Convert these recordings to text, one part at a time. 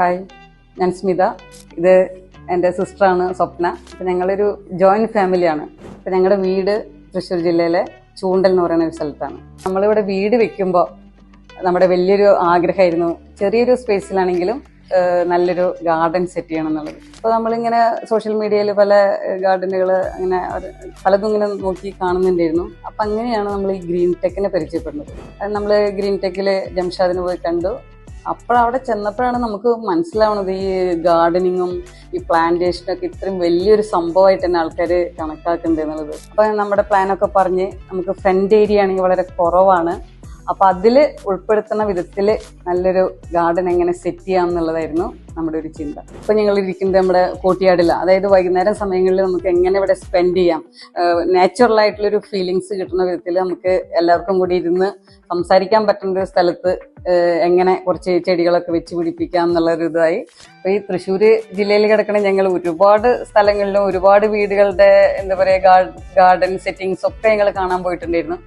Hi, ഞാൻ സ്മിത. ഇത് എൻ്റെ സിസ്റ്ററാണ് സ്വപ്ന. അപ്പം ഞങ്ങളൊരു ജോയിൻറ്റ് ഫാമിലിയാണ്. അപ്പം ഞങ്ങളുടെ വീട് തൃശ്ശൂർ ജില്ലയിലെ ചൂണ്ടൽ എന്ന് പറയുന്ന ഒരു സ്ഥലത്താണ്. നമ്മളിവിടെ വീട് വെക്കുമ്പോൾ നമ്മുടെ വലിയൊരു ആഗ്രഹമായിരുന്നു ചെറിയൊരു സ്പേസിലാണെങ്കിലും നല്ലൊരു ഗാർഡൻ സെറ്റ് ചെയ്യണം എന്നുള്ളത്. അപ്പോൾ നമ്മളിങ്ങനെ സോഷ്യൽ മീഡിയയിൽ പല ഗാർഡനുകൾ അങ്ങനെ പലതും ഇങ്ങനെ നോക്കി കാണുന്നുണ്ടായിരുന്നു. അപ്പം അങ്ങനെയാണ് നമ്മൾ ഈ ഗ്രീൻ ടെക്കിനെ പരിചയപ്പെടുന്നത്. നമ്മൾ ഗ്രീൻ ടെക്കിൽ ജംഷാദിന് പോയി കണ്ടു. അപ്പോഴവിടെ ചെന്നപ്പോഴാണ് നമുക്ക് മനസ്സിലാവുന്നത് ഈ ഗാർഡനിങ്ങും ഈ പ്ലാന്റേഷനൊക്കെ ഇത്രയും വലിയൊരു സംഭവമായിട്ട് തന്നെ ആൾക്കാർ കണക്കാക്കുന്നുണ്ട് എന്നുള്ളത്. അപ്പം നമ്മുടെ പ്ലാനൊക്കെ പറഞ്ഞ് നമുക്ക് ഫ്രണ്ട് ഏരിയ ആണെങ്കിൽ വളരെ കുറവാണ്. അപ്പം അതിൽ ഉൾപ്പെടുത്തുന്ന വിധത്തിൽ നല്ലൊരു ഗാർഡൻ എങ്ങനെ സെറ്റ് ചെയ്യാം എന്നുള്ളതായിരുന്നു നമ്മുടെ ഒരു ചിന്ത. ഇപ്പം ഞങ്ങൾ ഇരിക്കുന്നത് നമ്മുടെ കോട്ടിയാടില്ല. അതായത് വൈകുന്നേരം സമയങ്ങളിൽ നമുക്ക് എങ്ങനെ ഇവിടെ സ്പെൻഡ് ചെയ്യാം, നാച്ചുറലായിട്ടുള്ളൊരു ഫീലിങ്സ് കിട്ടുന്ന വിധത്തിൽ നമുക്ക് എല്ലാവർക്കും കൂടി ഇരുന്ന് സംസാരിക്കാൻ പറ്റുന്ന ഒരു സ്ഥലത്ത് എങ്ങനെ കുറച്ച് ചെടികളൊക്കെ വെച്ച് പിടിപ്പിക്കാം എന്നുള്ളൊരു ഇതായി. അപ്പോൾ ഈ തൃശ്ശൂർ ജില്ലയിൽ കിടക്കണ ഞങ്ങൾ ഒരുപാട് സ്ഥലങ്ങളിലും ഒരുപാട് വീടുകളുടെ എന്താ പറയുക ഗാർഡൻ സെറ്റിങ്സ് ഒക്കെ ഞങ്ങൾ കാണാൻ പോയിട്ടുണ്ടായിരുന്നു.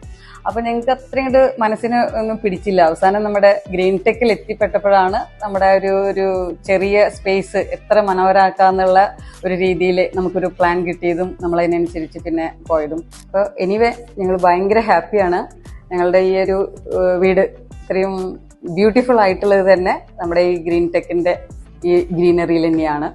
അപ്പൊ ഞങ്ങൾക്ക് അത്രയും മനസ്സിന് ഒന്നും പിടിച്ചില്ല. അവസാനം നമ്മുടെ ഗ്രീൻ ടെക്കിൽ എത്തിപ്പെട്ടപ്പോഴാണ് നമ്മുടെ ഒരു ചെറിയ സ്പേസ് എത്ര മനോഹരമാക്കാന്നുള്ള ഒരു രീതിയിൽ നമുക്കൊരു പ്ലാൻ കിട്ടിയതും നമ്മളതിനനുസരിച്ച് പിന്നെ പോയതും. അപ്പോൾ എനിവേ ഞങ്ങൾ ഭയങ്കര ഹാപ്പിയാണ്. ഞങ്ങളുടെ ഈ ഒരു വീട് ഇത്രയും ബ്യൂട്ടിഫുൾ ആയിട്ടുള്ളത് തന്നെ നമ്മുടെ ഈ ഗ്രീൻ ടെക്കിന്റെ ഈ ഗ്രീനറിയിൽ തന്നെയാണ്.